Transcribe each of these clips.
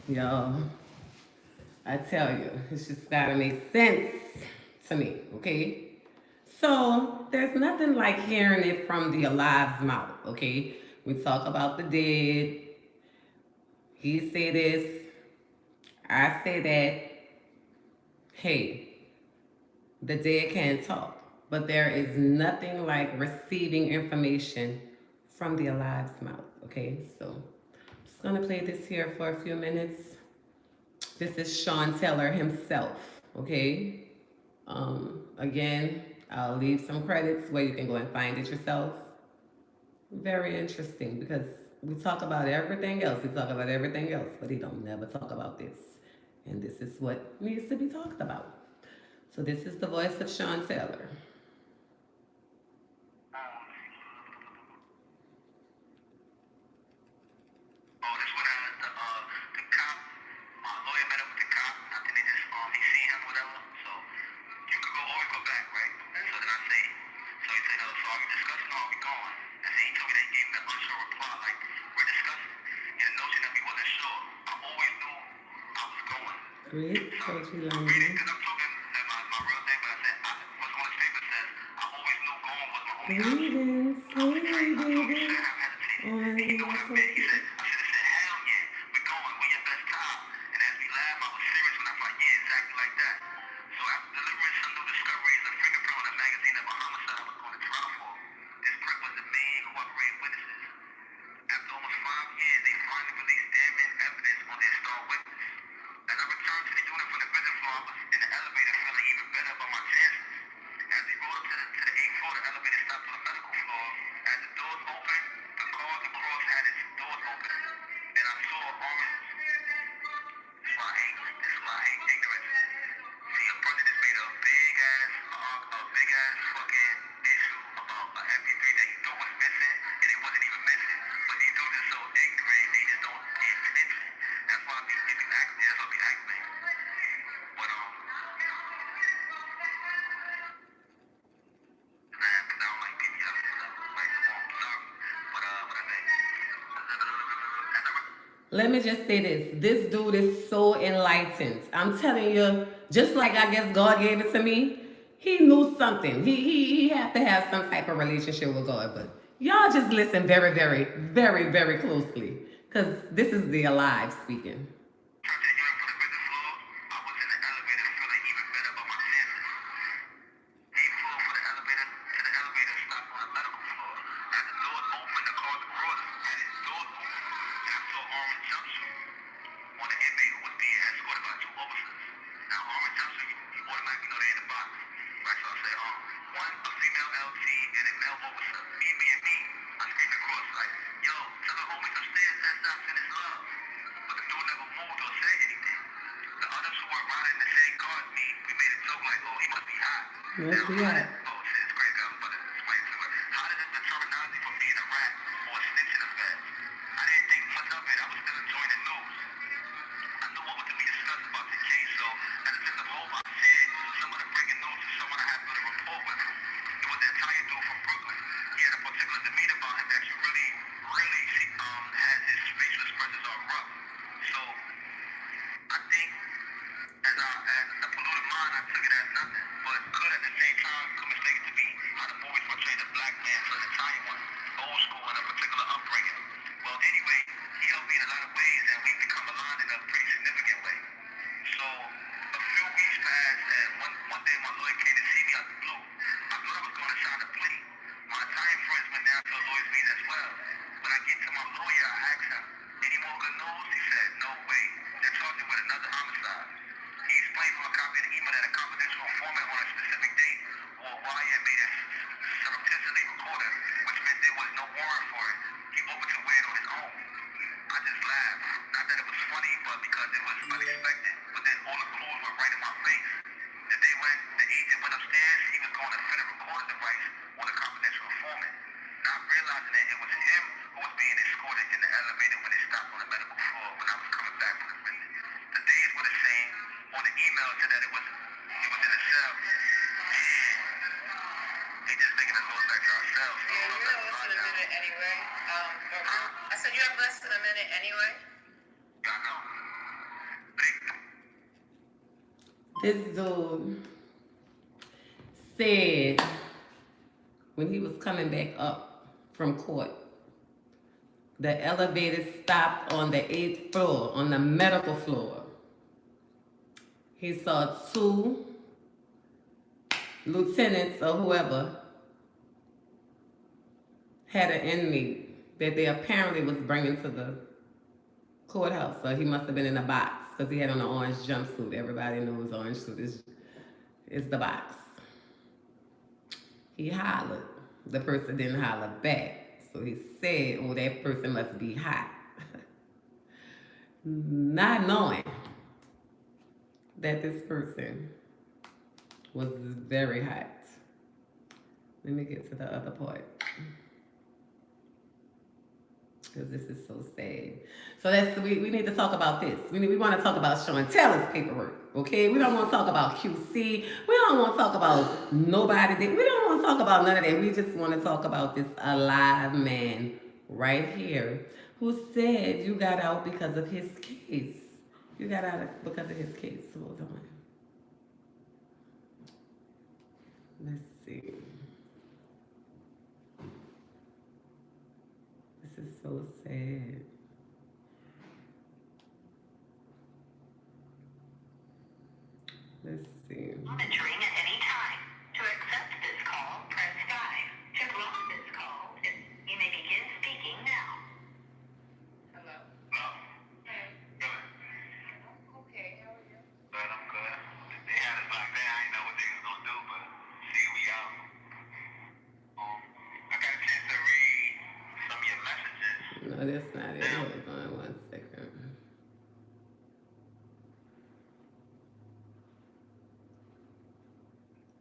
Y'all, I tell you, it's just gotta make sense to me, okay? So there's nothing like hearing it from the alive's mouth, okay? We talk about the dead. He say this, I say that. Hey, the dead can't talk, but there is nothing like receiving information from the alive's mouth, okay? So I'm just gonna play this here for a few minutes. This is Shaun himself, okay? Again, I'll leave some credits where you can go and find it yourself. Very interesting because we talk about everything else. We talk about everything else, but he don't never talk about this. And this is what needs to be talked about. So this is the voice of Shaun Taylor. Great poetry language. Greetings, hey baby. Let me just say this. This dude is so enlightened. I'm telling you, just like I guess God gave it to me, he knew something. He had to have some type of relationship with God. But y'all just listen very, very, very, very closely. Because this is the alive speaking. Yes, we are. Could you have less than a minute anyway? Yeah, I know. This dude said when he was coming back up from court, the elevator stopped on the 8th floor, on the medical floor. He saw two lieutenants or whoever had an inmate that they apparently was bringing to the courthouse. So he must have been in a box because he had on an orange jumpsuit. Everybody knows orange suit is the box. He hollered. The person didn't holler back. So he said, oh, that person must be hot. Not knowing that this person was very hot. Let me get to the other part. Because this is so sad. So we need to talk about this. We want to talk about Shaun Taylor's paperwork, okay? We don't want to talk about QC. We don't want to talk about nobody. We don't want to talk about none of that. We just want to talk about this alive man right here who said you got out because of his case. You got out because of his case. Hold on. Let's see. This is so sad. Let's see. Monitoring at any time. To accept this call, press 5. To block this call, you may begin speaking now. Hello? Hello? Hey. Good. Okay, how are you? Good, I'm good. They had us locked down. I didn't know what they was going to do, but see, we out. I got a chance to read some of your messages. No, that's not it. Hold on 1 second.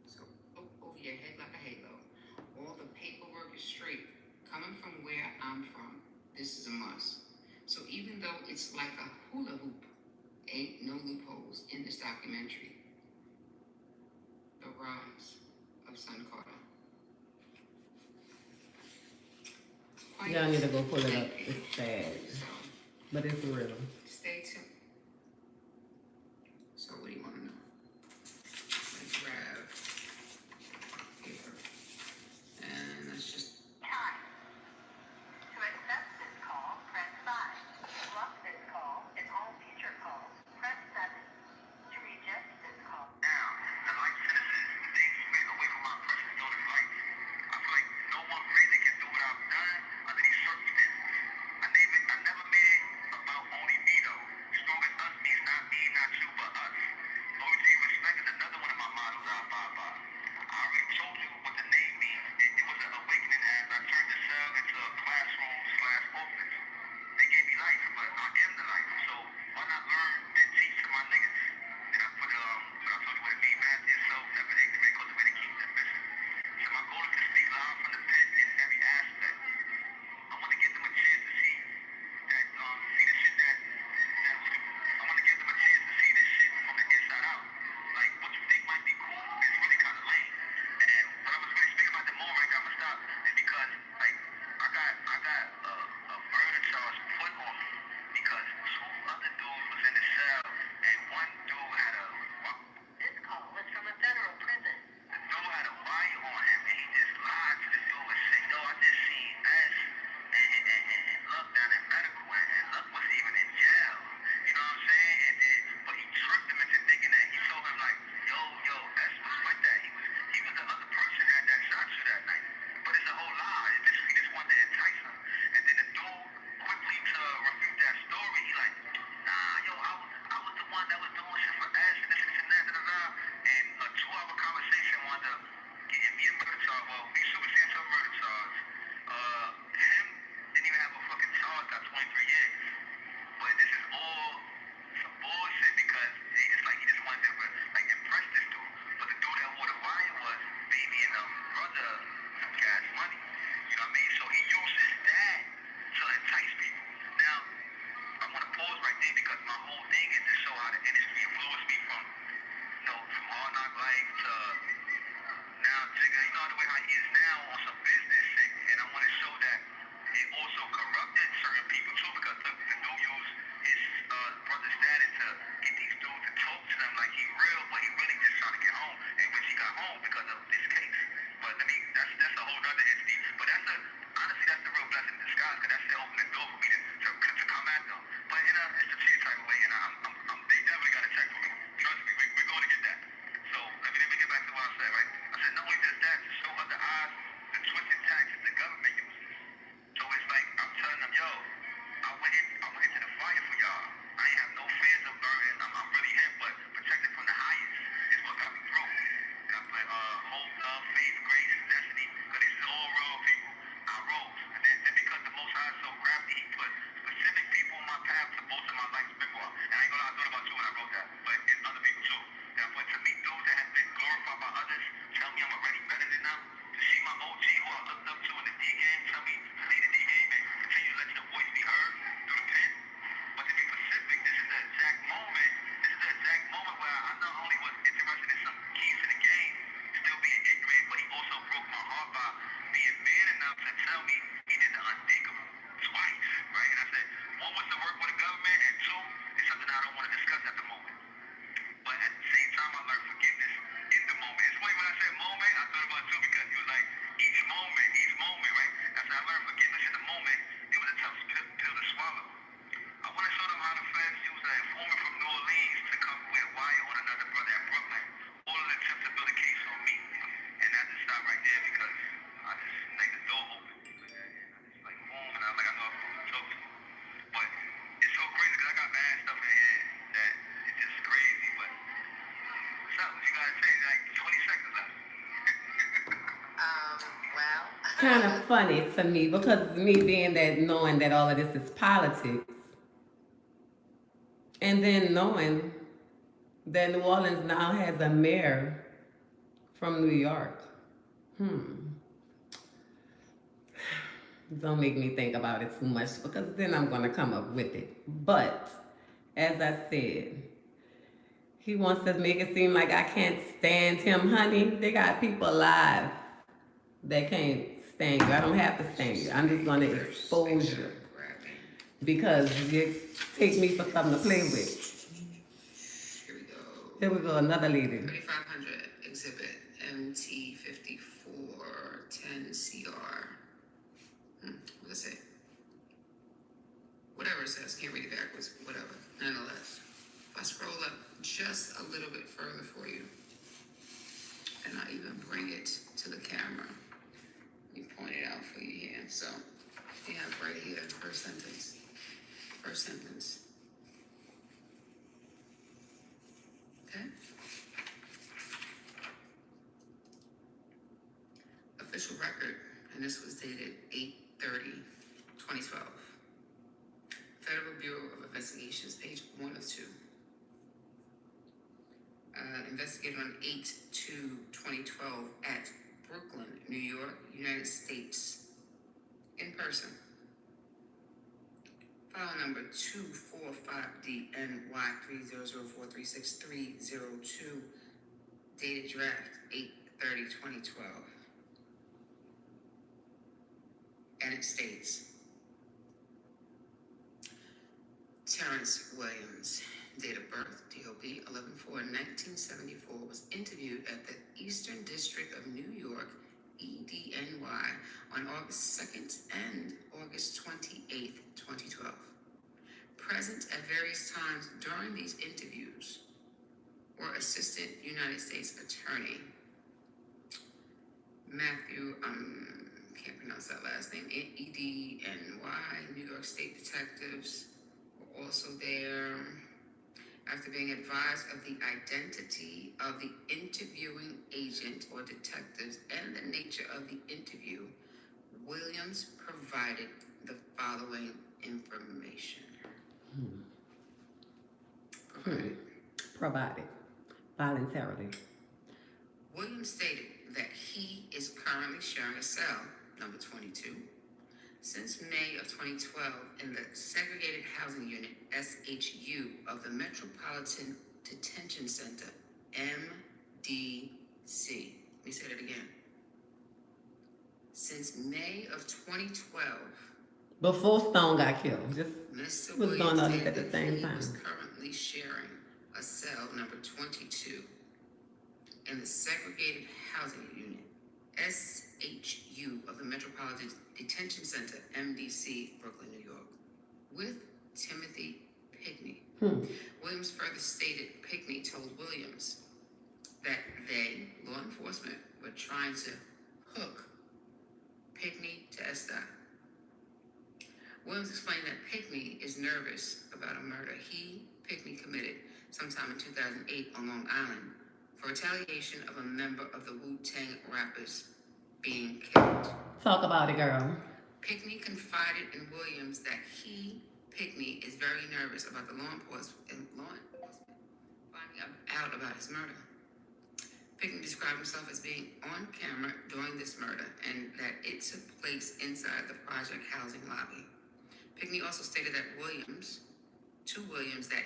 So over your head like a halo. All the paperwork is straight. Coming from where I'm from, this is a must. So even though it's like a hula hoop, ain't no loopholes in this documentary. The rise of Son Carter. Y'all need to go pull it up. It's sad, So but it's real. stay tuned. So what do you want to know? Let's grab paper. And let's just Time. To accept this call, press 5. To block this call and all future calls, press 7. To reject this call. Now, the light citizens, they spent away from my person's daughter's life. I feel like no one really can do what I've done under these circumstances. I never made it about only me though. Strong as us means not me, not you, but us. Loyalty and respect is another one of my mottos I abide by. I already told you what the name means. It was an awakening as I turned the cell into a classroom/office. They gave me life, but I am the life. So why not learn and teach to my niggas? And I put what I told you what it means, master yourself, never ignorant, cultivate and keep that mission. So my goal is to speak loud from the pit in every aspect. I want to give them a chance to see that, see the shit that I want to give them a chance to see this shit from the inside out. Like, what you think might be cool is really kind of lame. And what I was really speaking about the moment right now, I'm gonna stop, is because, like, I got a murder charge put on me because two other dudes was in the cell, and one dude had a... This call was from a federal prison. The dude had a wire on him, and he just lied to the dude and said, yo, I just seen S and Luck down in medical, and Luck was even in jail. You know what I'm saying? But he tricked him into thinking that he told him like, yo, S was with that. He was the other person that shot you that night. But it's a whole lie. He just wanted to entice him. And then the dude quickly to refute that story, he like, nah, yo, I was the one that was doing shit for S and this and that, And a 2-hour conversation wound up getting me a murder charge. Well, we superseded to a murder charge. Him didn't even have a fucking charge, got 23 years. But this is all some bullshit because it's like he just wanted to like impress this dude. But the dude that wore the wire was baby and brother some cash money. You know what I mean? So he uses that to entice people. Now, I want to pause right there because my whole thing is to show how the industry influenced me from from Hard Knock Life to now Jigga, you know the way how he is now on some business shit. And I want to show that it also corrupted certain people love, faith, grace, destiny, because this is all real people. I rose. And then because the Most High is so crafty, he put specific people on my path to bolster my life's memoir. And I ain't gonna lie, I thought about you when I wrote that. But it's other people too. That I put to meet those that have been glorified by others, tell me I'm already better than them. To see my OG who I looked up to in the D game, tell me to lead the D game and continue to let your voice be heard through the pen. But to be specific, this is the exact moment. This is the exact moment where I not only was interested in some keys to the game, still being ignorant, but he also broke my heart by being man enough to tell me he did the unthinkable twice, right? And I said, one was to work with the government, and two, it's something I don't want to discuss at the moment. But at the same time, I learned forgiveness in the moment. It's funny when I said moment, I thought about two because he was like, each moment, right? After I learned forgiveness in the moment, it was a tough pill to swallow. I want to show them how the feds use an informant from New Orleans to come with a wire on another brother in Brooklyn, all in an attempt to build a case on me. And I just stopped right there because I just like the door open. And I just like boom, and I was like, I know I'm supposed to talk to you. But it's so crazy because I got bad stuff in here that it's just crazy. But what's up? What you gotta say? Like 20 seconds left. Well. Kind of funny to me because me being that knowing that all of this is politics, and then knowing that New Orleans now has a mayor from New York. Don't make me think about it too much because then I'm going to come up with it. But as I said, he wants to make it seem like I can't stand him, honey. They got people alive that can't stand you. I don't have to stand you. I'm just going to expose you because you take me for something to play with. Here we go. Here we go, another lady. 3500 exhibit MT5410CR. What does it say? Whatever it says, can't read it backwards, whatever. Nonetheless, if I scroll up just a little bit further for you, and I even bring it to the camera, let me point it out for you here. So, you have right here, first sentence. Okay? Official record, and this was dated 8/30/2012. Federal Bureau of Investigations, page 1 of 2. Investigated on 8/2/2012 at Brooklyn, New York, United States, in person. File number 245DNY300436302, dated draft 8/30/2012. And it states, Terrance Williams, date of birth, DOB 11/4/1974, was interviewed at the Eastern District of New York, EDNY, on August 2nd and August 28th, 2012. Present at various times during these interviews were Assistant United States Attorney Matthew, can't pronounce that last name, EDNY, New York State detectives were also there. After being advised of the identity of the interviewing agent or detectives and the nature of the interview, Williams provided the following information. Provided voluntarily. Williams stated that he is currently sharing a cell, number 22, since May of 2012 in the Segregated Housing Unit, SHU, of the Metropolitan Detention Center, MDC. Let me say that again. Since May of 2012, Before Stone got killed, just Mr. was Williams going on stated at the that same he time. was currently sharing a cell, number 22, in the Segregated Housing Unit, SHU, of the Metropolitan Detention Center, MDC, Brooklyn, New York, with Timothy Pickney. Williams further stated Pickney told Williams that they, law enforcement, were trying to hook Pickney to Esther. Williams explained that Pickney is nervous about a murder Pickney committed sometime in 2008 on Long Island for retaliation of a member of the Wu-Tang rappers being killed. Talk about it, girl. Pickney confided in Williams that Pickney, is very nervous about the law enforcement finding out about his murder. Pickney described himself as being on camera during this murder and that it took place inside the project housing lobby. Pickney also stated that Williams that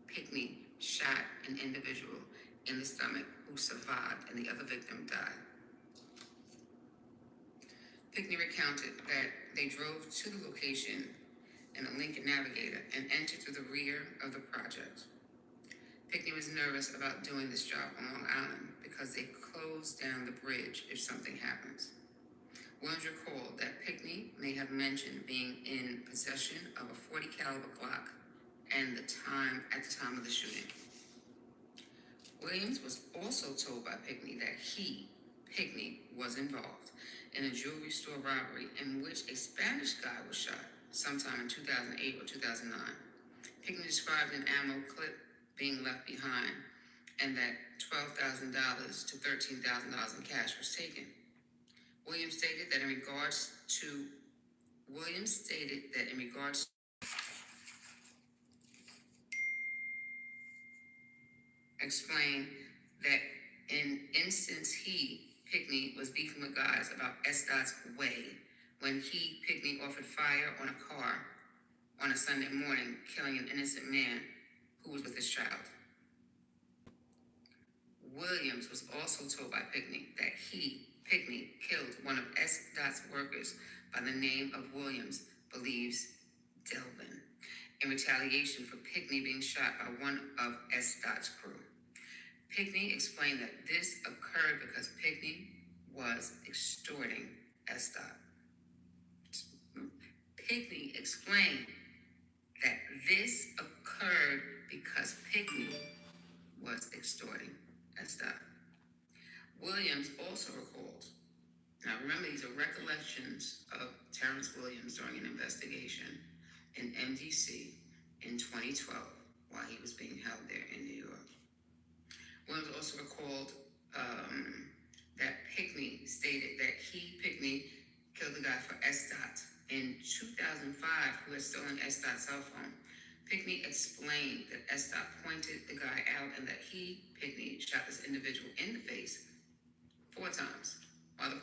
Pickney, shot an individual in the stomach who survived and the other victim died. Pickney recounted that they drove to the location in a Lincoln Navigator and entered through the rear of the project. Pickney was nervous about doing this job on Long Island because they closed down the bridge if something happens. Williams recalled that Pickney may have mentioned being in possession of a .40 caliber Glock and at the time of the shooting. Williams was also told by Pickney that Pickney, was involved in a jewelry store robbery in which a Spanish guy was shot sometime in 2008 or 2009. Pickney described an ammo clip being left behind and that $12,000 to $13,000 in cash was taken. Williams stated that in regards to explained that in instance Pickney was beefing with guys about S.'s way when Pickney offered fire on a car on a Sunday morning, killing an innocent man who was with his child. Williams was also told by Pickney that Pickney, killed one of S.'s workers by the name of Williams believes Delvin in retaliation for Pickney being shot by one of S.'s crew. Pickney explained that this occurred because Pickney was extorting S. Pickney explained that this occurred because Pickney was extorting S. Williams also recalled, now remember these are recollections of Terrance Williams during an investigation in MDC in 2012 while he was being held there in New York. Williams also recalled that Pickney stated that Pickney, killed the guy for S. in 2005 who had stolen S. cell phone. Pickney explained that S. pointed the guy out and that Pickney, shot this individual in the face 4 times while the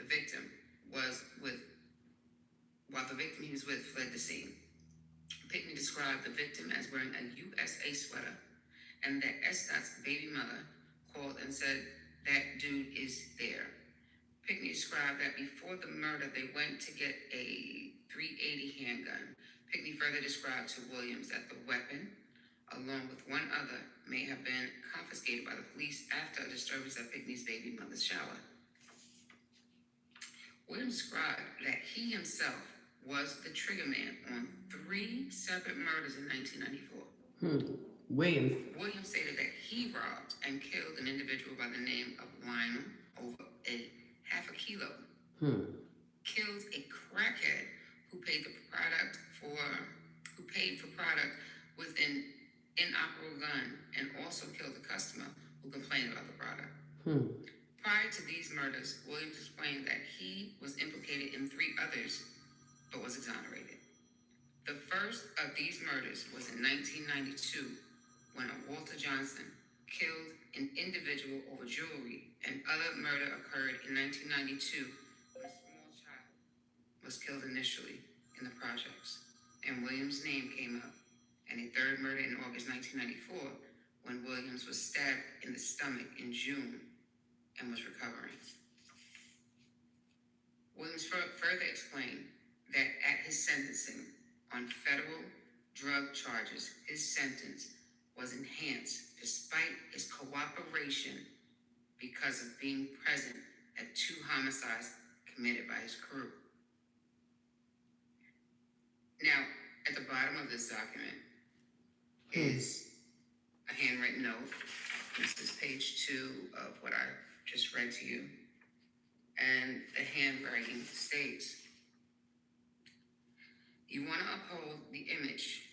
victim he was with fled the scene. Pickney described the victim as wearing a USA sweater and that S.'s baby mother called and said, "That dude is there." Pickney described that before the murder, they went to get a .380 handgun. Pickney further described to Williams that the weapon, along with one other, may have been confiscated by the police after a disturbance at Pickney's baby mother's shower. Williams described that he himself was the trigger man on 3 separate murders in 1994. Williams stated that he robbed and killed an individual by the name of Lionel over a half a kilo. Killed a crackhead who paid for product with an inoperable gun and also killed a customer who complained about the product. Prior to these murders, Williams explained that he was implicated in 3 others but was exonerated. The first of these murders was in 1992 when Walter Johnson killed an individual over jewelry, and other murder occurred in 1992 when a small child was killed initially in the projects, and Williams' name came up, and a 3rd murder in August 1994 when Williams was stabbed in the stomach in June and was recovering. Williams further explained that at his sentencing on federal drug charges, his sentence was enhanced despite his cooperation because of being present at 2 homicides committed by his crew. Now, at the bottom of this document is a handwritten note. This is page 2 of what I just read to you. And the handwriting states, "You want to uphold the image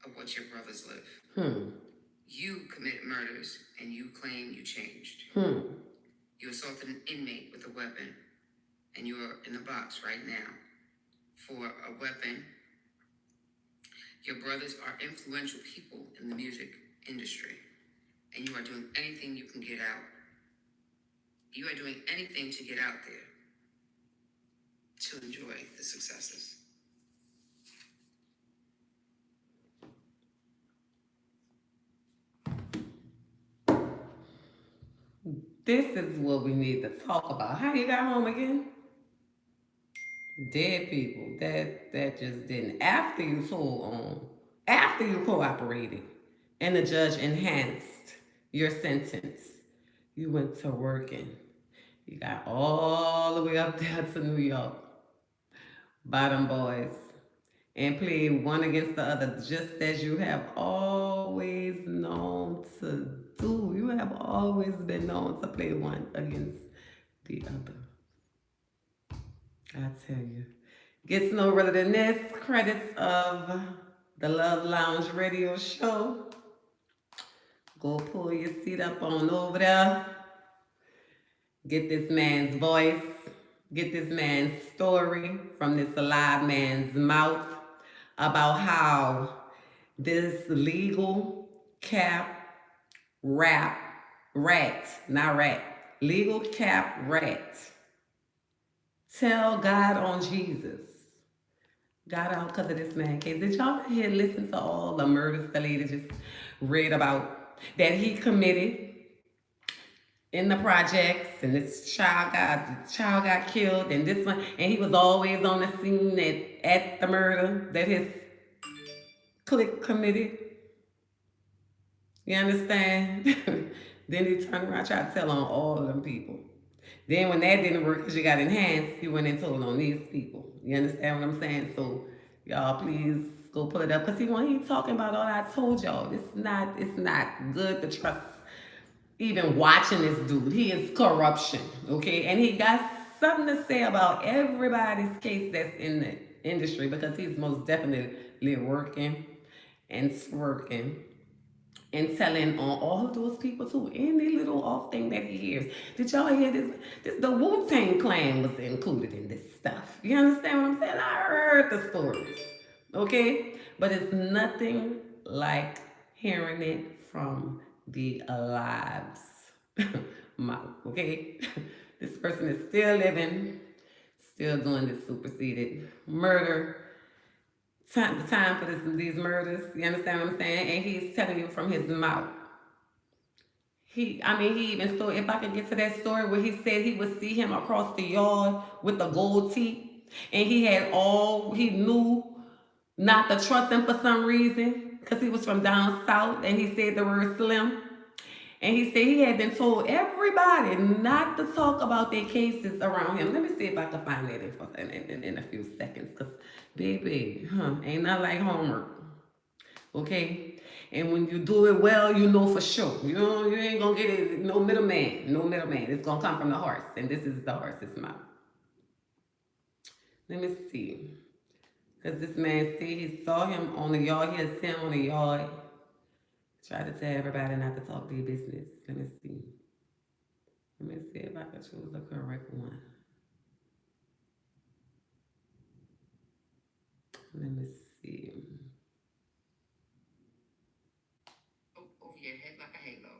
of what your brothers live. You committed murders and you claim you changed. You assaulted an inmate with a weapon and you are in the box right now for a weapon. Your brothers are influential people in the music industry and you are doing anything you can get out. You are doing anything to get out there to enjoy the successes. This is what we need to talk about. How you got home again? Dead people. That just didn't. After you told on, after you cooperated, and the judge enhanced your sentence, you went to working. You got all the way up there to New York, bottom boys, and played one against the other, just as you have always known to do. You have always been known to play one against the other. I tell you. Gets no realer than this. Credits of the Love Lounge radio show. Go pull your seat up on over there. Get this man's voice. Get this man's story from this alive man's mouth about how this legal cap legal cap rat tell God on Jesus got out because of this man case. Did y'all hear listen to all the murders the lady just read about that he committed in the projects, and this child got killed, and this one, and he was always on the scene at the murder that his clique committed. You understand? Then he turned around, tried to tell on all of them people. Then when that didn't work because you got enhanced, he went and told on these people. You understand what I'm saying? So y'all please go pull it up. Because when he talking about all I told y'all, it's not good to trust even watching this dude. He is corruption, okay? And he got something to say about everybody's case that's in the industry because he's most definitely working and twerking and telling on all of those people too. Any little off thing that he hears. Did y'all hear this the Wu-Tang Clan was included in this stuff. You understand what I'm saying? I heard the stories. Okay? But it's nothing like hearing it from the alive's mouth. Okay? This person is still living, still doing this superseded murder. The time for these murders. You understand what I'm saying? And he's telling you from his mouth. He even story. If I could get to that story where he said he would see him across the yard with the gold teeth, and he knew not to trust him for some reason because he was from down south, and he said the word slim. And he said he had been told everybody not to talk about their cases around him. Let me see if I can find that in a few seconds. Because, baby, ain't nothing like homework. Okay? And when you do it well, you know for sure. You ain't going to get it. No middleman. No middleman. It's going to come from the horse. And this is the horse's mouth. Let me see. Because this man said he saw him on the yard. He had seen him on the yard. Try to tell everybody not to talk their business. Let me see. Let me see if I can choose the correct one. Let me see. Over your head like a halo.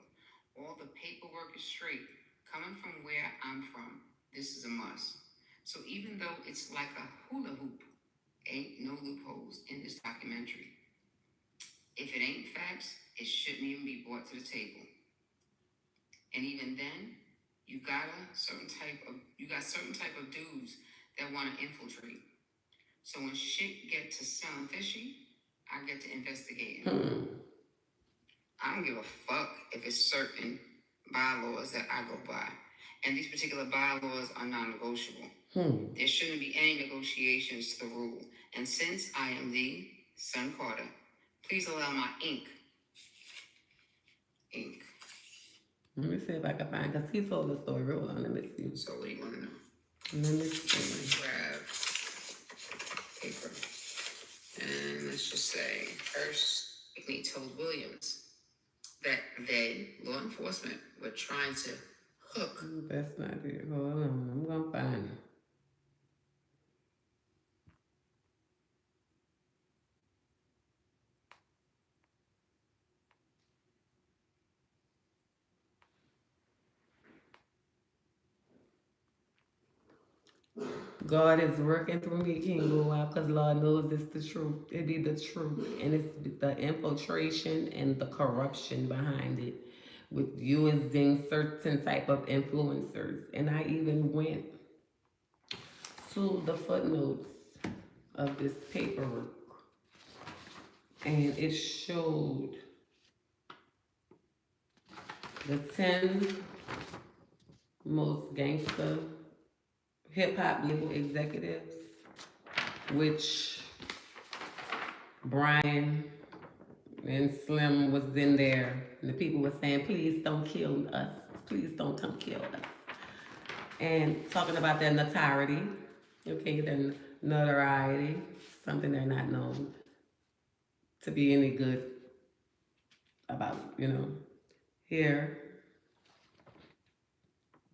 All the paperwork is straight. Coming from where I'm from, this is a must. So even though it's like a hula hoop, ain't no loopholes in this documentary. If it ain't facts, it shouldn't even be brought to the table. And even then, you got certain type of dudes that want to infiltrate. So when shit get to sound fishy, I get to investigate. I don't give a fuck if it's certain bylaws that I go by. And these particular bylaws are non-negotiable. There shouldn't be any negotiations to the rule. And since I am the Son Carter, please allow my ink. Let me see if I can find, because he told the story real long. Let me see. So what do you want to know? Let me see. Grab paper. And let's just say, first, Whitney told Williams that they, law enforcement, were trying to hook. That's not it. Hold on. I'm going to find it. God is working through me, King Lua, because Lord knows it's the truth. It be the truth. And it's the infiltration and the corruption behind it with using certain type of influencers. And I even went to the footnotes of this paperwork and it showed the 10 most gangster hip hop label executives, which Brian and Slim was in there. And the people were saying, please don't kill us. Please don't come kill us. And talking about their notoriety, okay, their notoriety, something they're not known to be any good about, you know. Here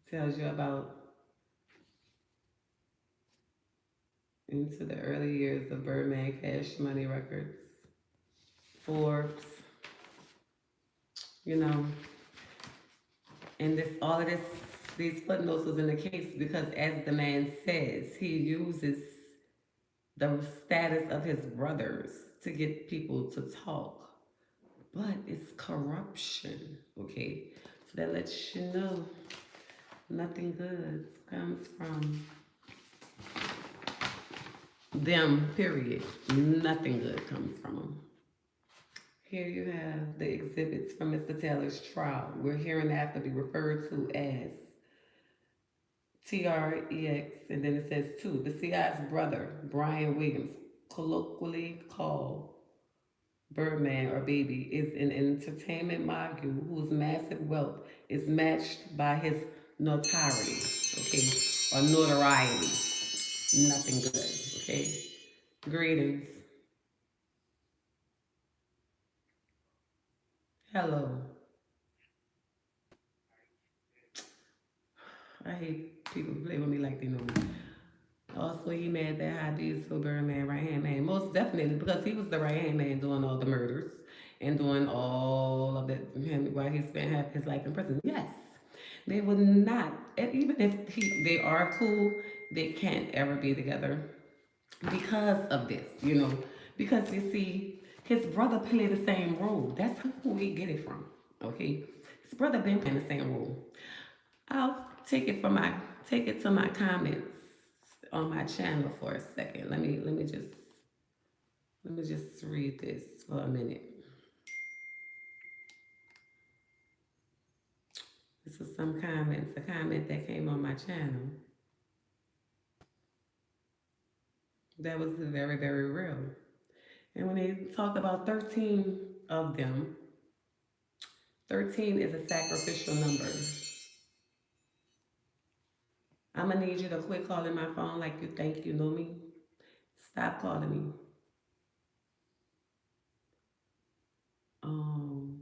tells you about into the early years of Birdman Cash Money Records, Forbes, you know, and this all of this these footnotes was in the case because as the man says, he uses the status of his brothers to get people to talk. But it's corruption, okay? So that lets you know nothing good comes from them, period. Nothing good comes from them. Here you have the exhibits from Mr. Taylor's trial. We're hereinafter be referred to as TREX, and then it says two. The CI's brother, Brian Williams, colloquially called Birdman or Baby, is an entertainment mogul whose massive wealth is matched by his notoriety, okay, or notoriety. Nothing good, okay? Greetings. Hello. I hate people who play with me like they know me. Also, he mad that Hadid's for Birdman right hand man. Most definitely, because he was the right hand man doing all the murders and doing all of that while he spent half his life in prison. Yes, they would not. And even if they are cool, they can't ever be together because of this. You know, because you see, his brother played the same role. That's who we get it from. Okay, his brother been playing the same role. I'll take it to my comments on my channel for a second. Let me just read this for a minute. This is some comments, a comment that came on my channel. That was very, very real. And when they talk about 13 of them, 13 is a sacrificial number. I'm gonna need you to quit calling my phone like you think you know me. Stop calling me. Um,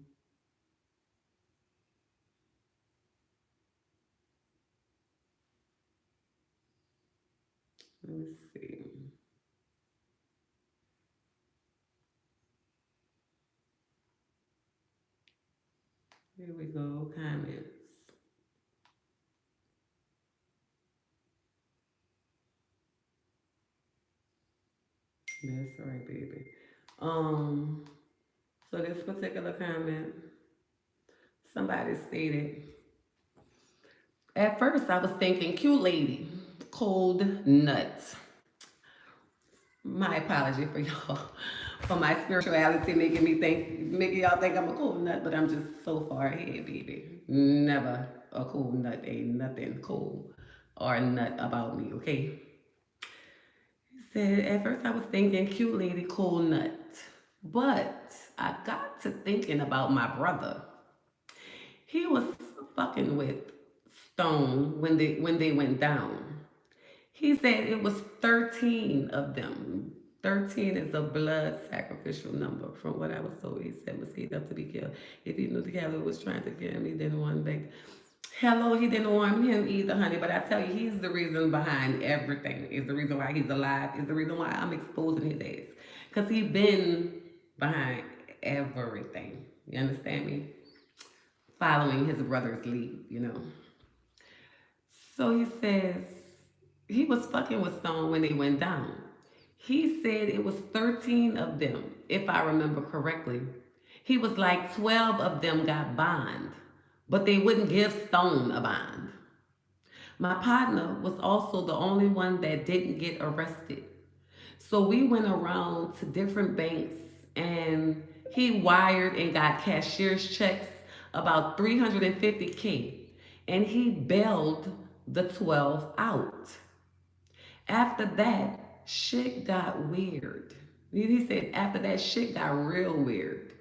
let me see. Here we go, comments. That's right, baby. So this particular comment, somebody stated, at first I was thinking cute lady, cold nut. My apology for y'all, for my spirituality making y'all think I'm a cool nut, but I'm just so far ahead, baby. Never a cool nut, ain't nothing cool or nut about me, okay? He said, at first I was thinking cute lady, cool nut. But I got to thinking about my brother. He was fucking with Stone when they went down. He said it was 13 of them. 13 is a blood sacrificial number. From what I was told, he said Mesquite up to be killed. If he knew the Cali was trying to kill him, he didn't want him back. Hello, he didn't want him either, honey. But I tell you, he's the reason behind everything. Is the reason why he's alive. Is the reason why I'm exposing his ass. Because he been behind everything. You understand me? Following his brother's lead, you know. So he says he was fucking with Stone when they went down. He said it was 13 of them, if I remember correctly. He was like 12 of them got bond, but they wouldn't give Stone a bond. My partner was also the only one that didn't get arrested. So we went around to different banks and he wired and got cashier's checks about 350K and he bailed the 12 out. After that, shit got weird. He said after that, shit got real weird.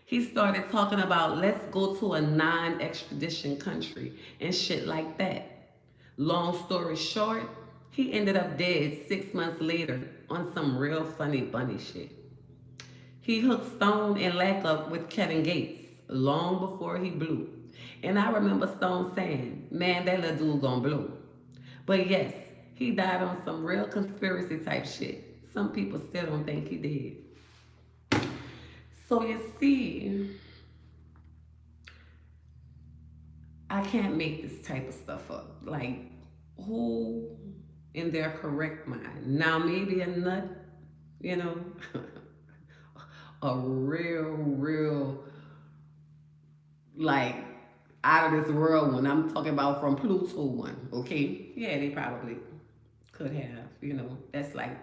He started talking about let's go to a non-extradition country and shit like that. Long story short, he ended up dead 6 months later on some real funny bunny shit. He hooked Stone and Lack up with Kevin Gates long before he blew. And I remember Stone saying, man, that little dude gonna blow. But yes, he died on some real conspiracy type shit. Some people still don't think he did. So you see, I can't make this type of stuff up. Like, who in their correct mind? Now, maybe a nut, you know, a real, like, out of this world one. I'm talking about from Pluto one, okay? Yeah, they probably could have, you know. That's like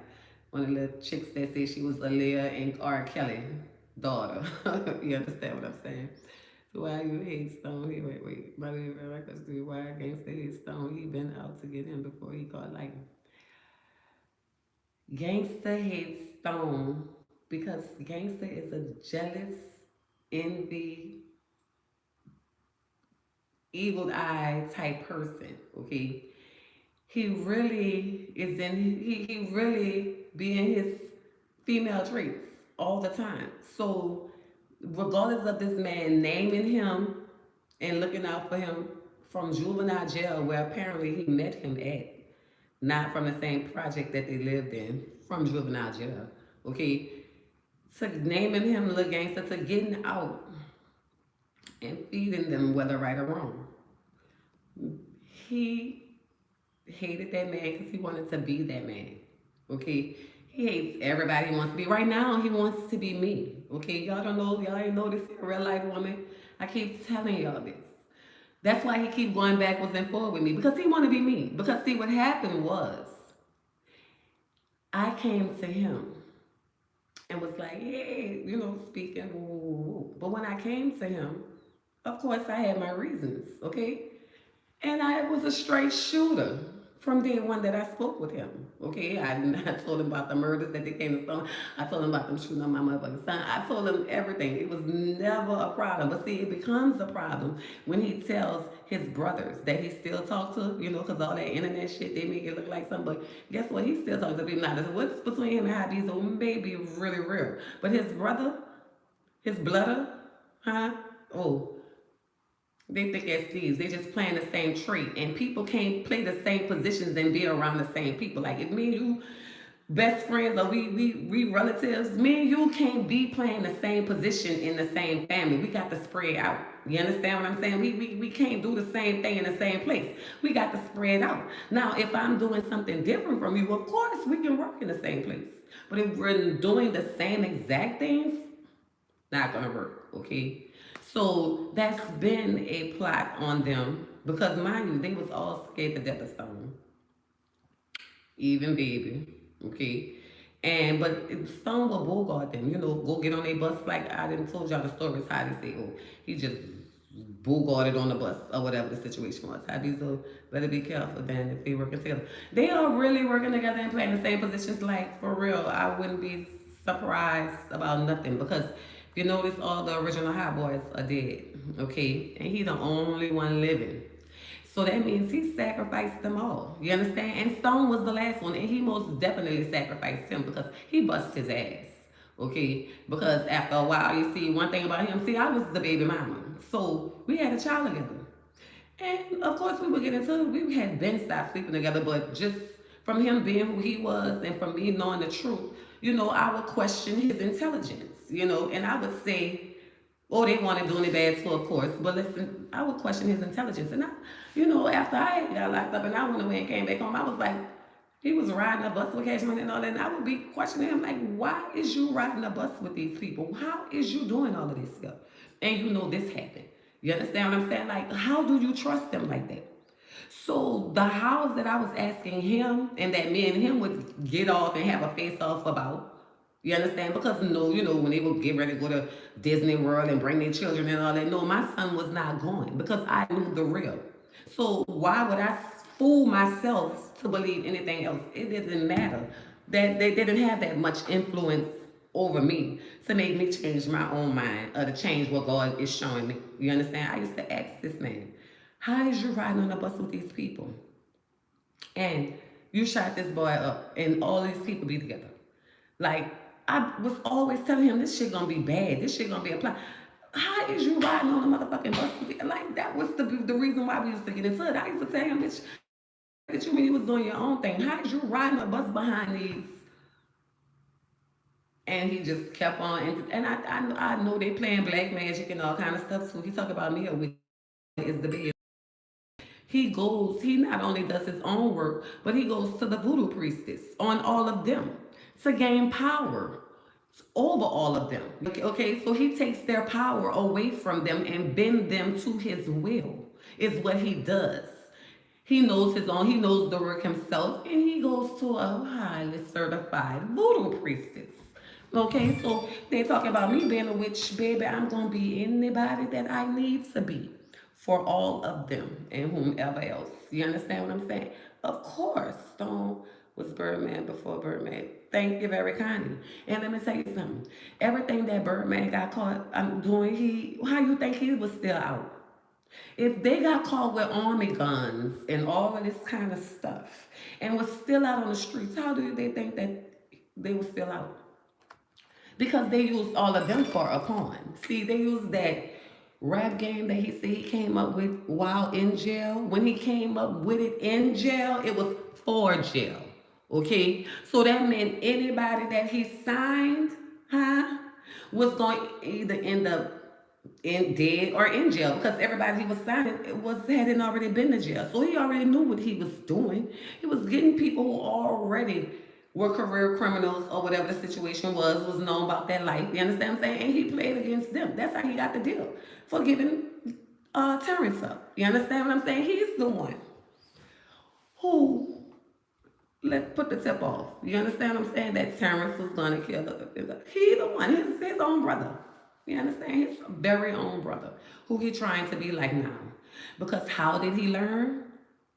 one of the chicks that said she was Aaliyah and R. Kelly daughter. You understand what I'm saying? So why you hate Stone? Wait. By the way, why Gangsta hate Stone? He been out to get him before he caught lightning. Gangsta hates Stone because Gangsta is a jealous, envy, evil eye type person, okay? He really is he really be in his female traits all the time. So regardless of this man naming him and looking out for him from juvenile jail where apparently he met him at, not from the same project that they lived in, from juvenile jail, okay? To naming him Lil Gangsta, to getting out and feeding them whether right or wrong. He hated that man because he wanted to be that man, okay? He hates everybody he wants to be. Right now, he wants to be me, okay? Y'all don't know, y'all ain't know this real life woman. I keep telling y'all this. That's why he keep going backwards and forward with me, because he want to be me. Because see, what happened was, I came to him and was like, hey, you know, speaking, but when I came to him, of course I had my reasons, okay? And I was a straight shooter from day one that I spoke with him, okay? I told him about the murders that they came to Stone. I told him about them shooting on my motherfucking son. I told him everything. It was never a problem. But see, it becomes a problem when he tells his brothers that he still talks to, you know, because all that internet shit, they make it look like something. But guess what? He still talks to people now. What's between him and Hadizo may be really real. But his brother, his blooder, huh? Oh, they think as thieves. They just playing the same trait. And people can't play the same positions and be around the same people. Like if me and you best friends or we relatives, me and you can't be playing the same position in the same family. We got to spread out. You understand what I'm saying? We can't do the same thing in the same place. We got to spread out. Now, if I'm doing something different from you, of course we can work in the same place. But if we're doing the same exact things, not gonna work, okay? So that's been a plot on them because mind you, they was all scared to death of Stone. Even baby, okay? And but Stone will bogart them, you know, go get on a bus like I didn't told y'all the stories how they say, oh, he just bogarted on the bus or whatever the situation was. How these better be careful then if they working together. They are really working together and playing the same positions, like for real. I wouldn't be surprised about nothing because you notice all the original Hot Boys are dead, okay? And he the only one living. So that means he sacrificed them all. You understand? And Stone was the last one, and he most definitely sacrificed him because he bust his ass. Okay? Because after a while, you see, one thing about him, see, I was the baby mama. So we had a child together. And of course, we would get into it. We had been stopped sleeping together, but just from him being who he was and from me knowing the truth, I would question his intelligence, and I would say, oh, they wanted doing it bad too, of course. But listen, I would question his intelligence. And after I got locked up and I went away and came back home, I was like, he was riding a bus with cash money and all that. And I would be questioning him, like, why is you riding a bus with these people? How is you doing all of this stuff? And this happened. You understand what I'm saying? Like, how do you trust them like that? So the house that I was asking him and that me and him would get off and have a face off about, you understand? Because no, when they would get ready to go to Disney World and bring their children and all that, no, my son was not going because I knew the real. So why would I fool myself to believe anything else? It didn't matter. That they didn't have that much influence over me to make me change my own mind or to change what God is showing me. You understand? I used to ask this man, how is you riding on a bus with these people? And you shot this boy up and all these people be together. Like, I was always telling him, this shit gonna be bad. This shit gonna be applied. How is you riding on a motherfucking bus? Like, that was the reason why we used to get into it. I used to tell him, bitch, that you mean you was doing your own thing. How is you riding a bus behind these? And he just kept on. And I know they playing black magic and all kind of stuff. So he talk about me, which is the bed. He not only does his own work, but he goes to the voodoo priestess on all of them to gain power over all of them. Okay, so he takes their power away from them and bend them to his will, is what he does. He knows he knows the work himself, and he goes to a highly certified voodoo priestess. Okay, so they talking about me being a witch, baby. I'm gonna be anybody that I need to be for all of them and whomever else. You understand what I'm saying? Of course, Stone was Birdman before Birdman. Thank you very kindly. And let me tell you something. Everything that Birdman got caught doing, how you think he was still out? If they got caught with army guns and all of this kind of stuff and was still out on the streets, how do they think that they were still out? Because they used all of them for a pawn. See, they used that rap game that he said he came up with while in jail. When he came up with it in jail, it was for jail. Okay? So that meant anybody that he signed, was going to either end up in dead or in jail because everybody he was signing hadn't already been to jail. So he already knew what he was doing. He was getting people who already were career criminals or whatever the situation was known about that life. You understand what I'm saying? And he played against them. That's how he got the deal for giving Terrance up. You understand what I'm saying? He's the one who put the tip off. You understand what I'm saying? That Terrance was gonna kill her. He the one, his own brother. You understand? His very own brother, who he trying to be like now. Because how did he learn?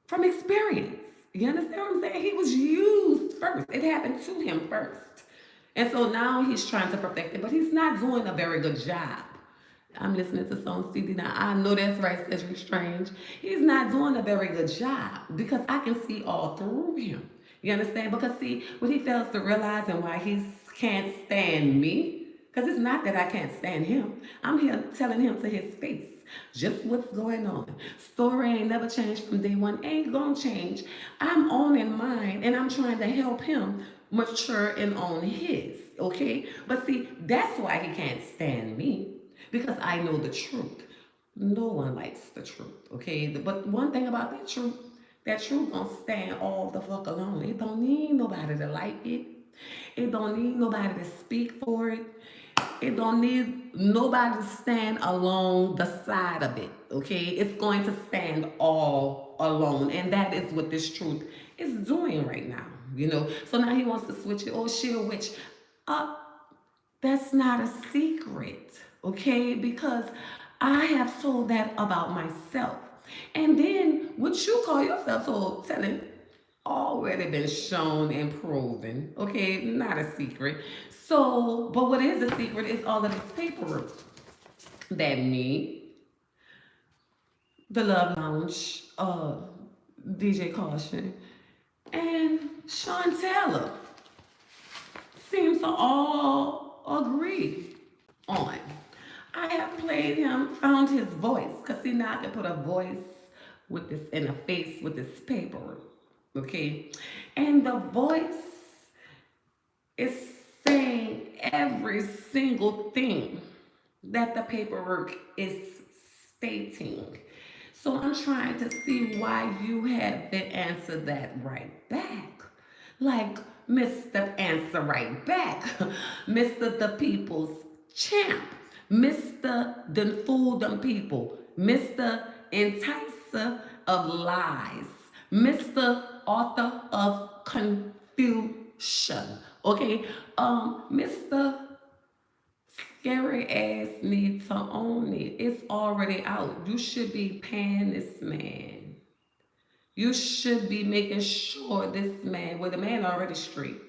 From experience. You understand what I'm saying? He was used first. It happened to him first. And so now he's trying to perfect it, but he's not doing a very good job. I'm listening to Song CD now. I know that's right, Cedric Strange. He's not doing a very good job because I can see all through him. You understand? Because see, what he fails to realize and why he can't stand me, because it's not that I can't stand him. I'm here telling him to his face just what's going on. Story ain't never changed from day one. Ain't gonna change. I'm owning mine and I'm trying to help him mature and own his. Okay? But see, that's why he can't stand me. Because I know the truth. No one likes the truth. Okay? But one thing about that truth gonna stand all the fuck alone. It don't need nobody to like it. It don't need nobody to speak for it. It don't need nobody to stand along the side of it, okay? It's going to stand all alone, and that is what this truth is doing right now, So now he wants to switch it. Oh, she a witch. That's not a secret, okay? Because I have told that about myself. And then what you call yourself telling already been shown and proven, okay? Not a secret. So, but what is a secret is all of this paperwork that me, the Love Lounge, DJ Caution, and Shaun Taylor seems to all agree on. I have played him, found his voice, because see now I can put a voice with this in a face with this paper. Okay? And the voice is saying every single thing that the paperwork is stating. So I'm trying to see why you haven't answered that right back. Like Mr. Answer Right Back, Mr. The People's Champ, Mr. Done Fool Them People, Mr. Enticer of Lies, Mr. Author of Confusion. Okay, Mr. Scary ass needs to own it. It's already out. You should be paying this man. You should be making sure this man, well, the man already straight,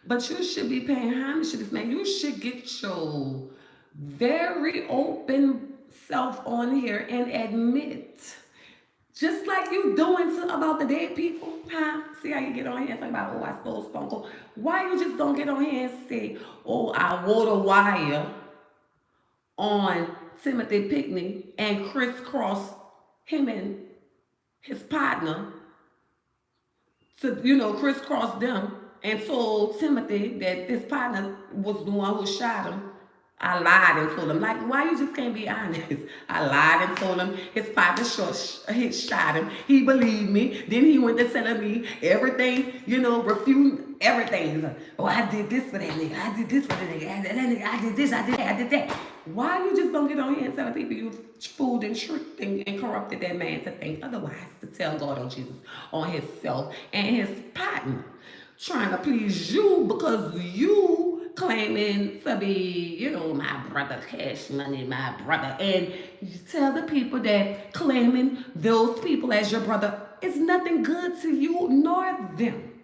but you should be paying homage to this man. You should get your very open self on here and admit, just like you doing to about the dead people, huh? See how you get on here and talk about, oh, I stole Stone Cold. Why you just don't get on here and say, oh, I wore the wire on Timothy Pickney and crisscross him and his partner to, crisscross them and told Timothy that his partner was the one who shot him. I lied and told him. Like, why you just can't be honest? I lied and told him his partner he shot him. He believed me. Then he went to telling me everything, refuting everything. He's like, oh, I did this for that nigga. I did this for that nigga. I did that nigga. I did this. I did that. I did that. Why you just don't get on here and tell people you fooled and tricked and corrupted that man to think otherwise, to tell God on Jesus, on himself and his partner, trying to please you because you claiming to be, my brother, Cash Money, my brother. And you tell the people that claiming those people as your brother is nothing good to you nor them.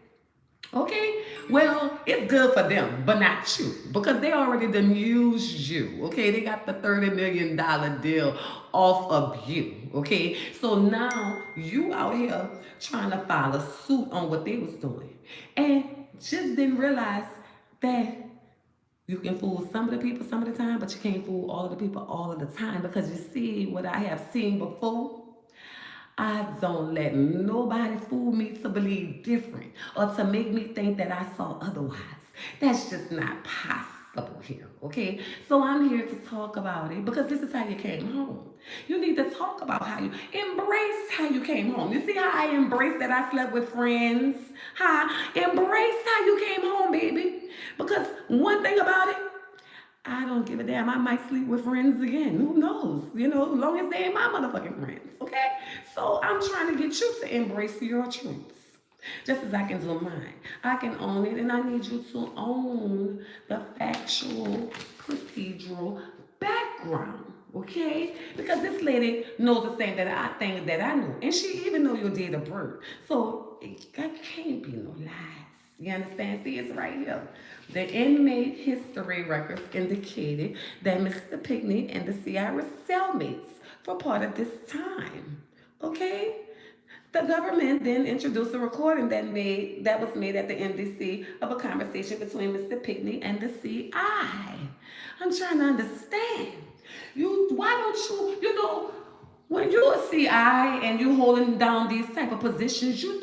Okay? Well, it's good for them, but not you, because they already done used you. Okay? They got the $30 million deal off of you. Okay? So now you out here trying to file a suit on what they was doing. And just didn't realize that you can fool some of the people some of the time, but you can't fool all of the people all of the time, because you see what I have seen before. I don't let nobody fool me to believe different or to make me think that I saw otherwise. That's just not possible here, okay? So I'm here to talk about it because this is how you came home. You need to talk about how you embrace how you came home. You see how I embraced that I slept with friends? Huh? Embrace how you came home, baby. Because one thing about it, I don't give a damn. I might sleep with friends again. Who knows? As long as they ain't my motherfucking friends. Okay? So I'm trying to get you to embrace your truths. Just as I can do mine. I can own it, and I need you to own the factual, procedural background. Okay? Because this lady knows the same thing that I know. And she even know your date of birth. So it can't be no lies. You understand? See, it's right here. The inmate history records indicated that Mr. Pickney and the CI were cellmates for part of this time. Okay? The government then introduced a recording that was made at the NDC of a conversation between Mr. Pickney and the CI. I'm trying to understand. Why don't you, when you're a CI and you're holding down these type of positions, you're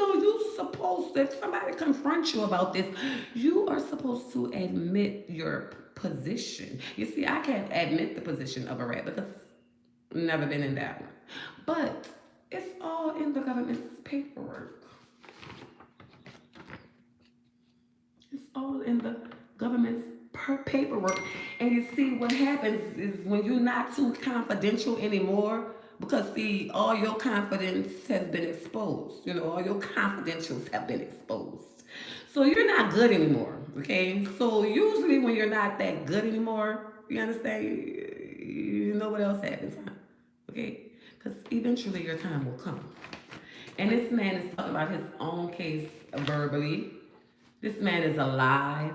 supposed to, if somebody confronts you about this, you are supposed to admit your position. You see, I can't admit the position of a rat because I've never been in that one. But it's all in the government's paperwork. It's all in the government's paperwork. And you see, what happens is when you're not too confidential anymore, because see, all your confidence has been exposed. All your confidentials have been exposed. So you're not good anymore, okay? So usually when you're not that good anymore, you understand? You know what else happens, huh? Okay? Because eventually your time will come. And this man is talking about his own case verbally. This man is alive.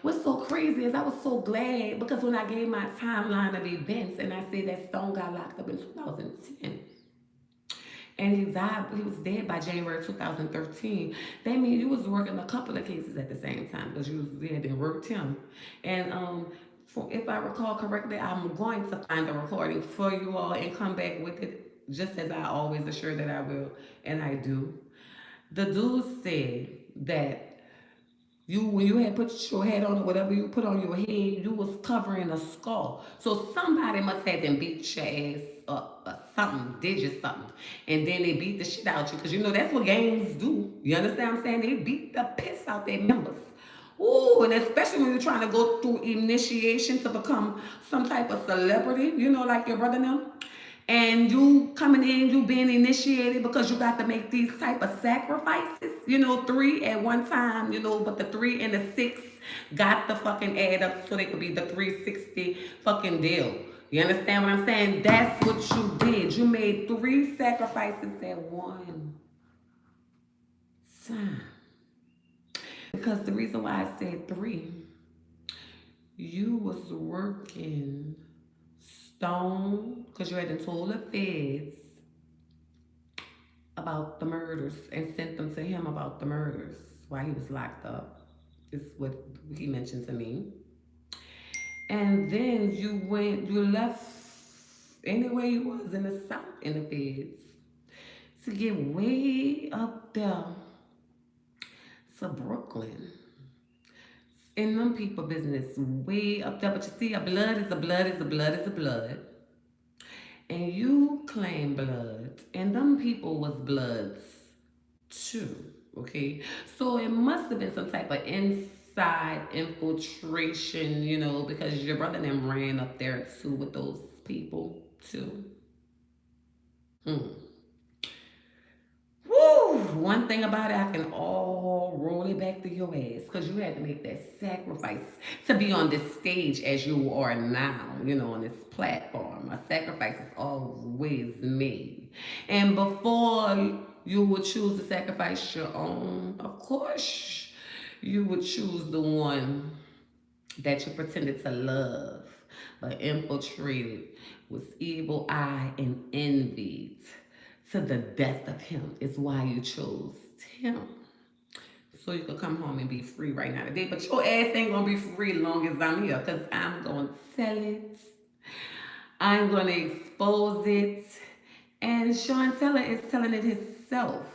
What's so crazy is I was so glad because when I gave my timeline of events and I said that Stone got locked up in 2010, and he died. He was dead by January 2013. That means you was working a couple of cases at the same time because you was there and worked him. And if I recall correctly, I'm going to find the recording for you all and come back with it, just as I always assure that I will, and I do. The dude said that you, when you had put your head on or whatever you put on your head, you was covering a skull. So somebody must have them beat your ass up or something, did you something. And then they beat the shit out you. Because you know that's what gangs do. You understand what I'm saying? They beat the piss out their members. Ooh, and especially when you're trying to go through initiation to become some type of celebrity, you know, like your brother now. And you coming in, you being initiated because you got to make these type of sacrifices, you know, 3 at one time, you know, but the 3 and the 6 got to fucking add up so they could be the 360 fucking deal. You understand what I'm saying? That's what you did. You made 3 sacrifices at one time. Because the reason why I said 3, you was working Stone, because you had told the feds about the murders and sent them to him about the murders while he was locked up. Is what he mentioned to me. And then you left anywhere you was in the South in the feds to get way up there to Brooklyn. In them people business, way up there. But you see, a blood is a blood is a blood is a blood. And you claim blood. And them people was bloods too. Okay? So it must have been some type of inside infiltration, you know, because your brother and them ran up there too with those people too. Woo! One thing about it, I can all roll it back to your ass because you had to make that sacrifice to be on this stage as you are now, you know, on this platform. A sacrifice is always made. And before you would choose to sacrifice your own, of course, you would choose the one that you pretended to love, but infiltrated with evil eye and envied to the death of him is why you chose him. So you could come home and be free right now today. But your ass ain't gonna be free long as I'm here, because I'm gonna tell it. I'm gonna expose it. And Shaun Teller is telling it himself.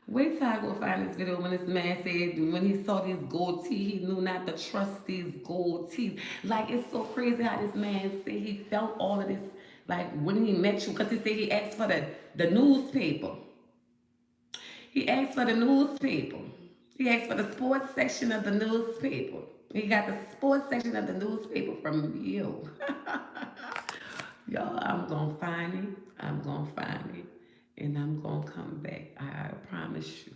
Wait till I go find this video when this man said when he saw these gold teeth, he knew not to trust these gold teeth. Like, it's so crazy how this man said he felt all of this, like when he met you, because he said he asked for the newspaper. He asked for the newspaper. He asked for the sports section of the newspaper. He got the sports section of the newspaper from you. Y'all, I'm gonna find it. I'm gonna find it. And I'm gonna come back. I promise you.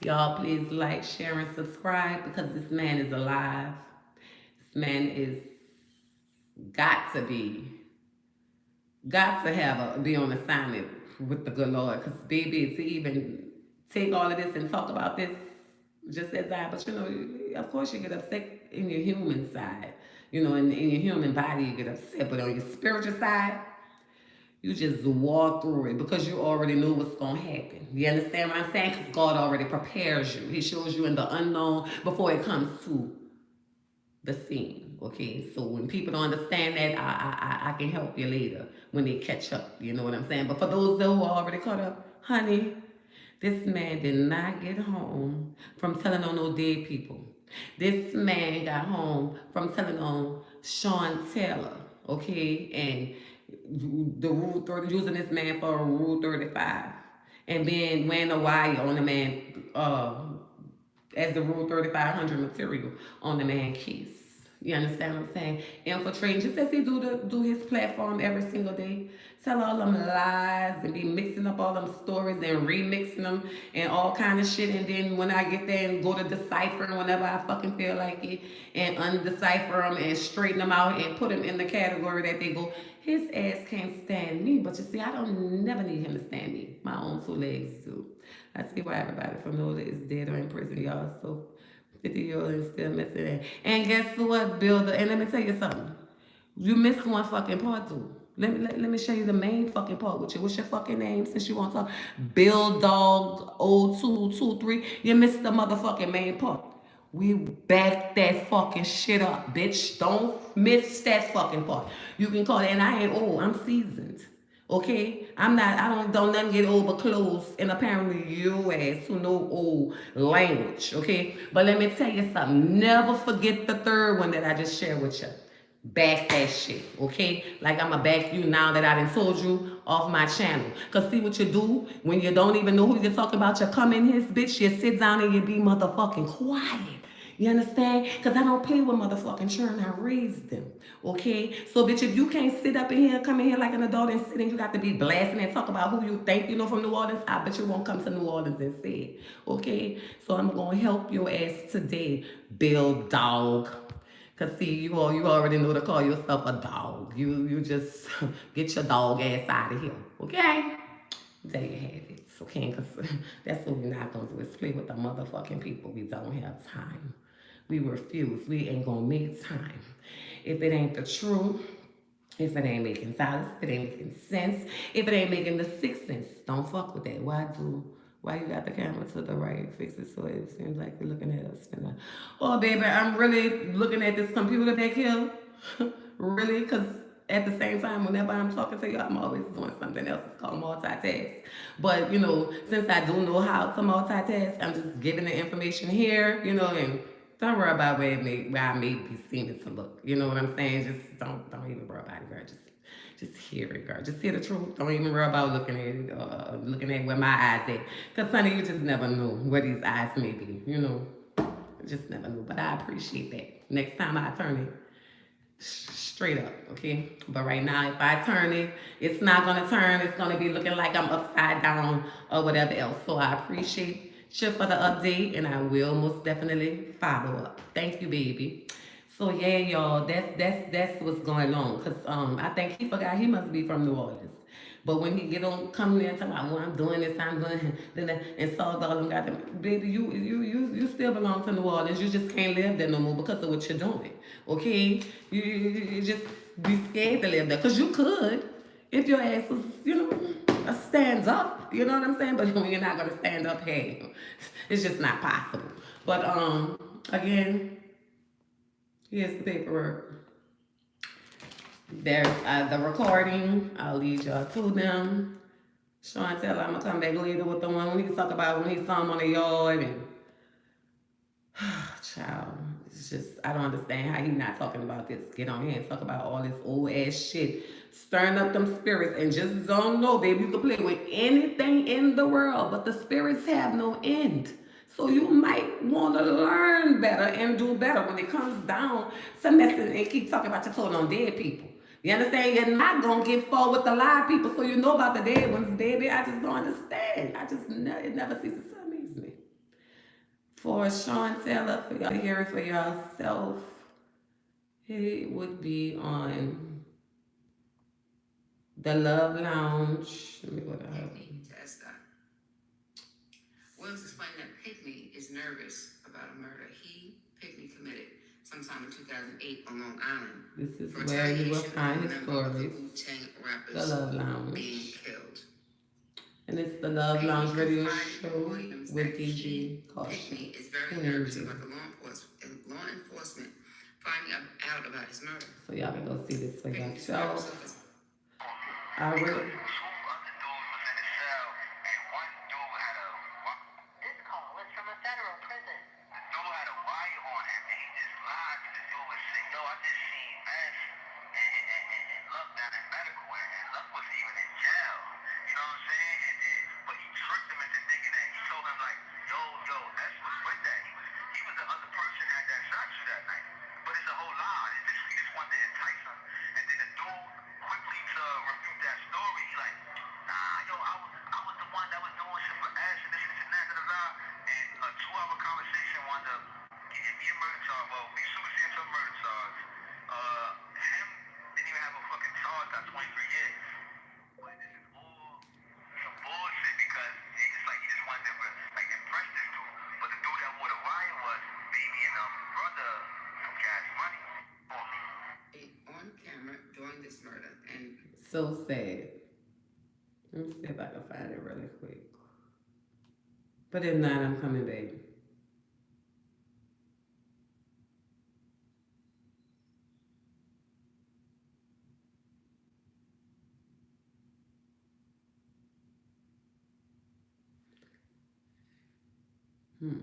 Y'all, please like, share, and subscribe because this man is alive. This man is got to be on assignment with the good Lord. Because baby, to even take all of this and talk about this just as but you know, of course you get upset in your human side. You know, in your human body you get upset, but on your spiritual side, you just walk through it because you already knew what's going to happen. You understand what I'm saying? Because God already prepares you. He shows you in the unknown before it comes to the scene. Okay? So when people don't understand that, I can help you later when they catch up. You know what I'm saying? But for those who are already caught up, honey, this man did not get home from telling on no dead people. This man got home from telling on Shaun Taylor. Okay? And the Rule 30, using this man for a Rule 35, and then wearing a wire on the man as the Rule 3500 material on the man case. You understand what I'm saying? Infiltrating, just as he do his platform every single day. Tell all them lies and be mixing up all them stories and remixing them and all kind of shit. And then when I get there and go to decipher whenever I fucking feel like it and undecipher them and straighten them out and put them in the category that they go, his ass can't stand me. But you see, I don't never need him to stand me. My own 2 legs do. I see why everybody from Nola is dead or in prison, y'all. So 50-year-old and still missing that. And guess what, Builder? And let me tell you something. You missed one fucking part too. Let me show you the main fucking part with you. What's your fucking name since you want to talk? Bill Dog 0223. You missed the motherfucking main part. We back that fucking shit up, bitch. Don't miss that fucking part. You can call it, and I ain't old. I'm seasoned. Okay? I'm not, I don't nothing get old but clothes. And apparently you ass who know old language. Okay? But let me tell you something. Never forget the third one that I just shared with you. Back that shit, okay? Like I'ma back you now that I done told you off my channel. Cause see what you do when you don't even know who you're talking about. You come in his bitch, you sit down and you be motherfucking quiet. You understand? Cause I don't play with motherfucking children. I raised them, okay? So bitch, if you can't sit up in here, come in here like an adult and sit and you got to be blasting and talk about who you think you know from New Orleans, I bet you won't come to New Orleans and say it, okay? So I'm gonna help your ass today, Bill Dog. Cause see, you already know to call yourself a dog. You just get your dog ass out of here, okay? There you have it, okay? Cause that's what we're not gonna do is play with the motherfucking people. We don't have time. We refuse. We ain't gonna make time. If it ain't the truth, if it ain't making silence, if it ain't making sense, if it ain't making the sixth sense, don't fuck with that. Why you got the camera to the right? Fix it so it seems like you're looking at us. Oh, baby, I'm really looking at this computer back here. Really? Because at the same time, whenever I'm talking to you, I'm always doing something else. It's called multitask. But, since I do know how to multitask, I'm just giving the information here, and don't worry about where I may be seeming to look. You know what I'm saying? Just don't even worry about it, girl. Just hear it, girl. Just hear the truth. Don't even worry about looking at it, looking at where my eyes at. Because, honey, you just never know where these eyes may be, Just never know. But I appreciate that. Next time I turn it straight up, okay? But right now, if I turn it, it's not going to turn. It's going to be looking like I'm upside down or whatever else. So I appreciate you for the update, and I will most definitely follow up. Thank you, baby. So yeah, y'all, that's what's going on. Cause I think he forgot he must be from New Orleans. But when he get on coming in and talking about, well, I'm doing this, I'm doing then and saw all them got them, baby, you still belong to New Orleans. You just can't live there no more because of what you're doing. Okay? You just be scared to live there. Cause you could if your ass was, stands up. You know what I'm saying? But when you're not gonna stand up, hey, it's just not possible. But again, here's the paperwork. There's the recording. I'll lead y'all to them. Shaun tell I'm gonna come back later with the one when he talk about when he saw him on the yard and child. It's just I don't understand how he not talking about this. Get on here and talk about all this old ass shit. Stirring up them spirits and just don't know, baby. You can play with anything in the world, but the spirits have no end. So you might want to learn better and do better when it comes down to messing and keep talking about your total on dead people. You understand? You're not going to get far with the live people so you know about the dead ones, baby. I just don't understand. It never ceases to amaze me. For Shaun Taylor, for y'all to hear it for yourself, it would be on the Love Lounge. Let me go to her. Williams explained that Pickney is nervous about a murder Pickney committed sometime in 2008 on Long Island. This is where you will find his stories. The Love Lounge. Being killed. And it's the Love Lounge radio show with DJ Caution. Pickney is very nervous about the law enforcement finding out about his murder. So y'all can go see this for yourself. I will. This call is from a federal prison. The dude had a wire on him and he just lied to the dude and said, yo, I just seen Mess and Luck down in medical and Luck wasn't even in jail. You know what I'm saying? But he tricked him into thinking that he told him like, yo, S was with that. He was the other person that shot you that night. But it's a whole lie. He just wanted to entice him. And then the dude quickly to refute that story, he like, nah, yo, I was the one that was doing shit for Ash and this and that, and a 2-hour conversation wound up getting me a murder charge. Well, me superseding to a murder charge. Him didn't even have a fucking charge, got 23 years. But this is all some bullshit because he just wanted to impress this dude. But the dude that wore the wire was baby and brother from Cash Money. On camera during doing this murder. And So sad. Let me see if I can find it really quick. But if not, I'm coming back. Hmm.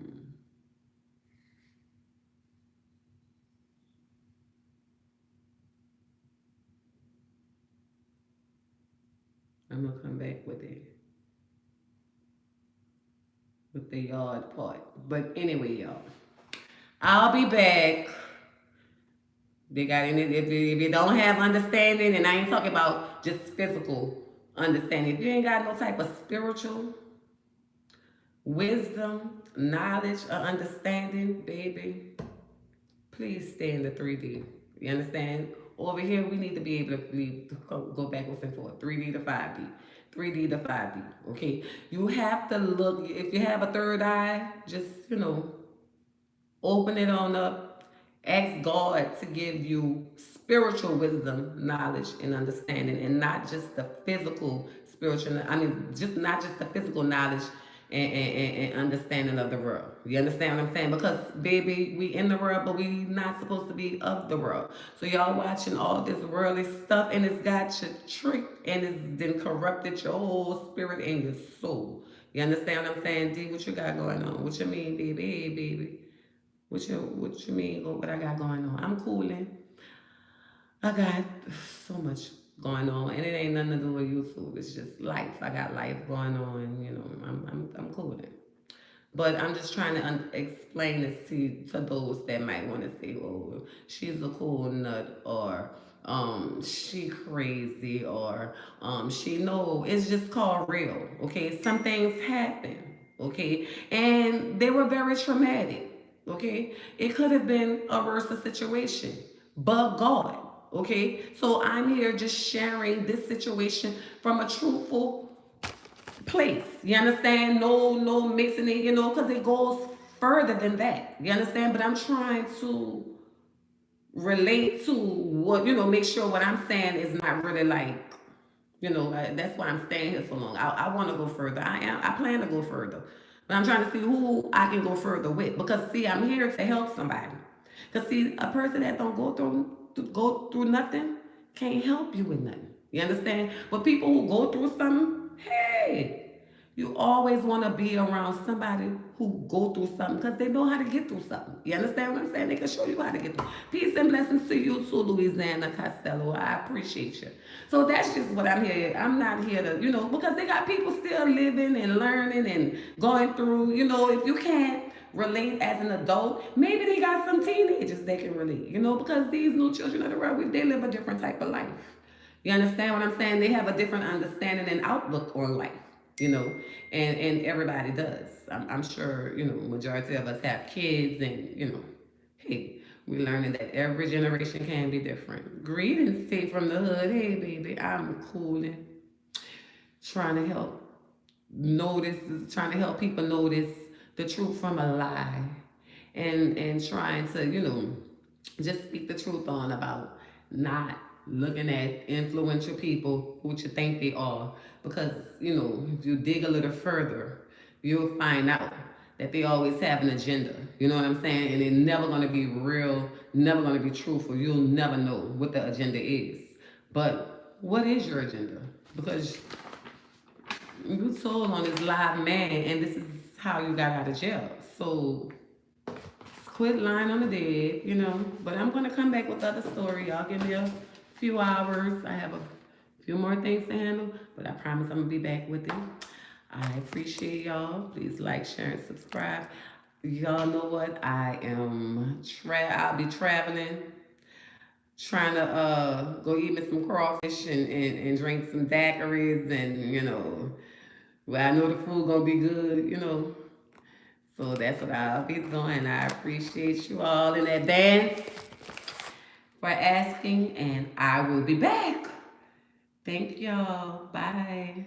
I'm gonna come back with the yard part. But anyway, y'all, I'll be back. They got any if you don't have understanding, and I ain't talking about just physical understanding. If you ain't got no type of spiritual wisdom, knowledge, or understanding, baby, please stay in the 3D. You understand? Over here, we need to be able to go backwards and forth. 3D to 5D. 3D to 5D. Okay? You have to look, if you have a third eye, just, open it on up. Ask God to give you spiritual wisdom, knowledge, and understanding, and not just the physical spiritual. I mean, just not just the physical knowledge and understanding of the world. You understand what I'm saying? Because baby, we in the world, but we not supposed to be of the world. So y'all watching all this worldly stuff, and it's got you tricked, and it's then corrupted your whole spirit and your soul. You understand what I'm saying? D, what you got going on? What you mean, baby? Hey, baby. What you mean? What I got going on? I'm cooling. I got so much going on, and it ain't nothing to do with YouTube. It's just life. I got life going on. I'm cooling. But I'm just trying to explain this to those that might want to say, "Oh, she's a cool nut," or she crazy, or she no. It's just called real. Okay, some things happen. Okay, and they were very traumatic. Okay, it could have been a worse situation, but God. Okay, so I'm here just sharing this situation from a truthful place. You understand? No mixing it, because it goes further than that. You understand? But I'm trying to relate to what, make sure what I'm saying is not really like, that's why I'm staying here so long. I want to go further. I plan to go further. But I'm trying to see who I can go further with. Because see, I'm here to help somebody. Because see, a person that don't go through nothing can't help you with nothing. You understand? But people who go through something, hey, you always want to be around somebody who go through something because they know how to get through something. You understand what I'm saying? They can show you how to get through. Peace and blessings to you too, Louisiana Costello. I appreciate you. So that's just what I'm here. I'm not here to, because they got people still living and learning and going through. If you can't relate as an adult, maybe they got some teenagers they can relate. Because these new children of the world, they live a different type of life. You understand what I'm saying? They have a different understanding and outlook on life, and everybody does. I'm sure, majority of us have kids, and, hey, we're learning that every generation can be different. Greetings, T from the hood. Hey, baby, I'm cooling. Trying to help trying to help people notice the truth from a lie, and trying to, just speak the truth on about not looking at influential people who you think they are, because if you dig a little further, you'll find out that they always have an agenda. You know what I'm saying? And they're never going to be real, never going to be truthful. You'll never know what the agenda is. But what is your agenda? Because you told on this live man, and this is how you got out of jail. So quit lying on the dead, But I'm gonna come back with other story. Y'all give me a few hours. I have a few more things to handle, but I promise I'm gonna be back with it. I appreciate y'all. Please like, share, and subscribe. Y'all know what? I'll be traveling, trying to go eat me some crawfish and drink some daiquiris, and well, I know the food gonna be good. So that's what I'll be doing. I appreciate you all in advance for asking, and I will be back. Thank y'all. Bye.